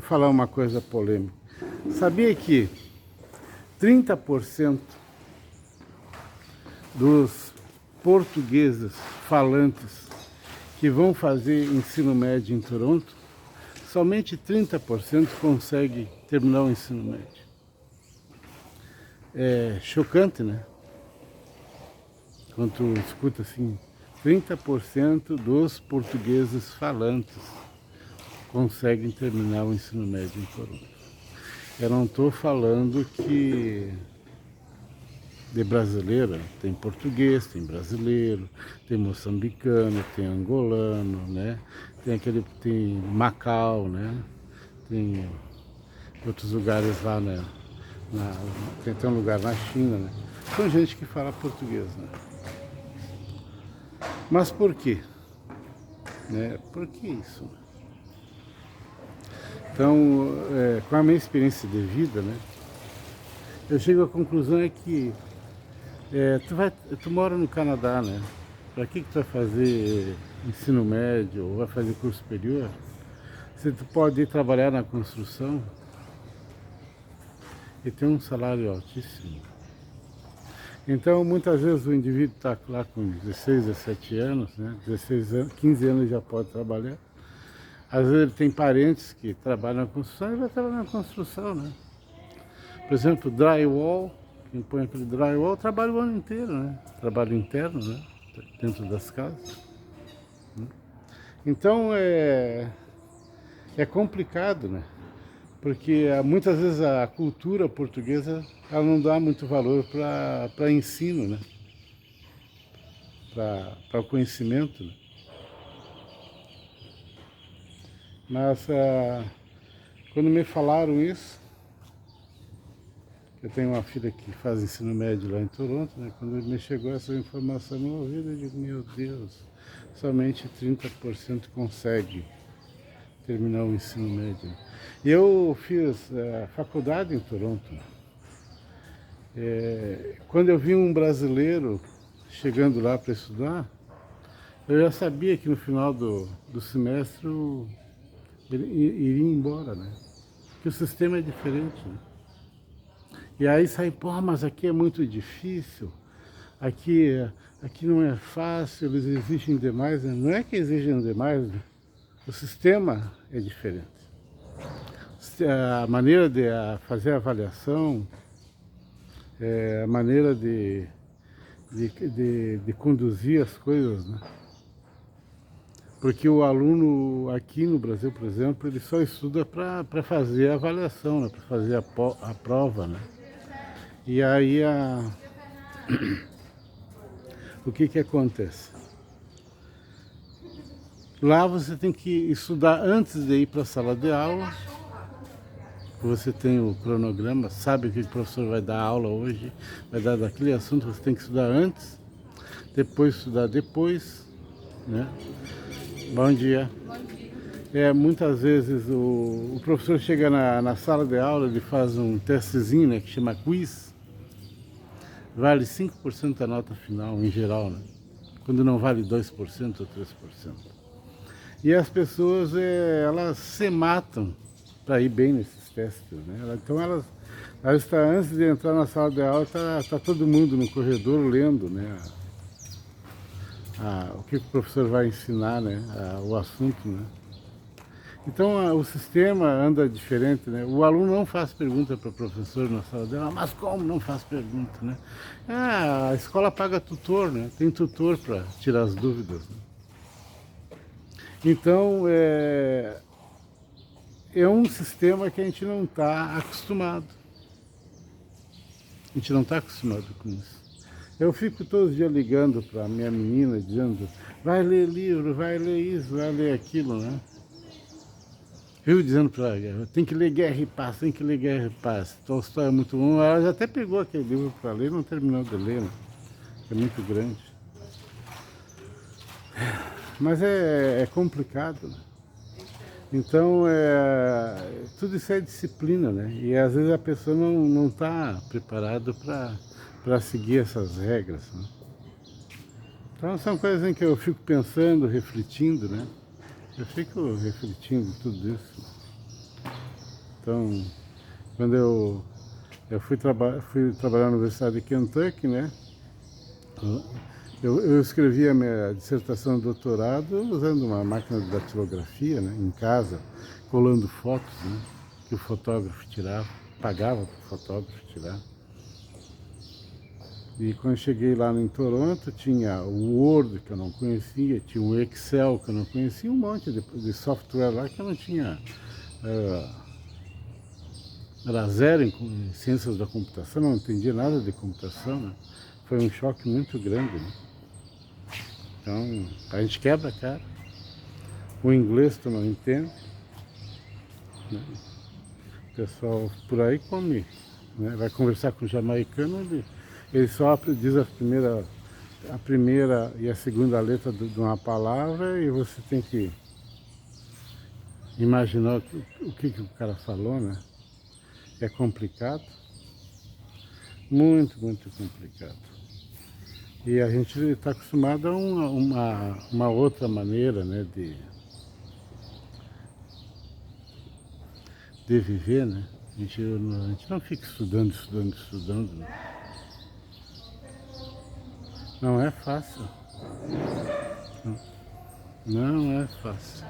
Falar uma coisa polêmica. Sabia que 30% dos portugueses falantes que vão fazer ensino médio em Toronto, somente 30% conseguem terminar o ensino médio. É chocante, né? Quando tu escuta assim, 30% dos portugueses falantes conseguem terminar o ensino médio em Toronto. Eu não estou falando que de brasileiro, tem português, tem brasileiro, tem moçambicano, tem angolano, né? Tem Macau, né? Tem outros lugares lá, né? Tem um lugar na China, né? São gente que fala português, né? Mas por quê? Né? Por que isso? Então, com a minha experiência de vida, né? Eu chego à conclusão que tu mora no Canadá, né? Para que tu vai fazer ensino médio ou vai fazer curso superior? Se tu pode ir trabalhar na construção e ter um salário altíssimo. Então, muitas vezes o indivíduo está lá com 16, 17 anos, né? 16 anos, 15 anos já pode trabalhar. Às vezes ele tem parentes que trabalham na construção e vai trabalhar na construção, né? Por exemplo, drywall, quem põe aquele drywall trabalha o ano inteiro, né? Trabalho interno, né? Dentro das casas. Então é complicado, né? Porque muitas vezes a cultura portuguesa ela não dá muito valor para ensino, né? Para o conhecimento, né? Mas quando me falaram isso, eu tenho uma filha que faz ensino médio lá em Toronto, né? Quando me chegou essa informação no ouvido, eu digo, meu Deus, somente 30% consegue terminar o ensino médio. Eu fiz faculdade em Toronto. Quando eu vi um brasileiro chegando lá para estudar, eu já sabia que no final do semestre ele iria embora, né? Que o sistema é diferente, né? E aí sai, pô, mas aqui é muito difícil, aqui não é fácil, eles exigem demais, né? Não é que exigem demais, né? O sistema é diferente. A maneira de fazer a avaliação, a maneira de conduzir as coisas, né? Porque o aluno aqui no Brasil, por exemplo, ele só estuda para fazer a avaliação, né? Para fazer a prova, né? E aí o que acontece? Lá você tem que estudar antes de ir para a sala de aula. Você tem o cronograma, sabe o que o professor vai dar aula hoje, vai dar daquele assunto, você tem que estudar antes, depois estudar depois, né? Bom dia. Bom dia. Muitas vezes o professor chega na sala de aula, ele faz um testezinho, né, que chama quiz, vale 5% da nota final, em geral, né? Quando não vale 2% ou 3%. E as pessoas, elas se matam para ir bem nesses testes, né? Então elas estão, antes de entrar na sala de aula, tá todo mundo no corredor lendo, né? O que o professor vai ensinar, né? O assunto, né? Então o sistema anda diferente, né? O aluno não faz pergunta para o professor na sala de aula, mas como não faz pergunta, né? A escola paga tutor, né? Tem tutor para tirar as dúvidas, né? Então é um sistema que a gente não está acostumado. A gente não está acostumado com isso. Eu fico todos os dias ligando para minha menina, dizendo, vai ler livro, vai ler isso, vai ler aquilo, né? Viu dizendo para ela, tem que ler Guerra e Paz, tem que ler Guerra e Paz. Tolstói é muito bom. Ela já até pegou aquele livro para ler, não terminou de ler, né? É muito grande. Mas é complicado, né? Então, tudo isso é disciplina, né? E às vezes a pessoa não está preparada para seguir essas regras, né? Então são coisas em que eu fico pensando, refletindo, né? Eu fico refletindo tudo isso. Então, quando eu fui trabalhar na Universidade de Kentucky, né? Eu escrevi a minha dissertação de doutorado usando uma máquina de datilografia, né? Em casa, colando fotos, né? Que o fotógrafo tirava, pagava para o fotógrafo tirar. E quando eu cheguei lá em Toronto, tinha o Word, que eu não conhecia, tinha o Excel, que eu não conhecia, um monte de software lá que eu não tinha. Era zero em ciências da computação, não entendia nada de computação, né? Foi um choque muito grande, né? Então, a gente quebra a cara. O inglês tu não entende, né? O pessoal por aí come, né? Vai conversar com o jamaicano, ele só diz a primeira e a segunda letra de uma palavra e você tem que imaginar o que o cara falou, né? É complicado, muito, muito complicado. E a gente está acostumado a uma outra maneira, né, de viver, né? A gente não fica estudando, né? Não é fácil. Não é fácil.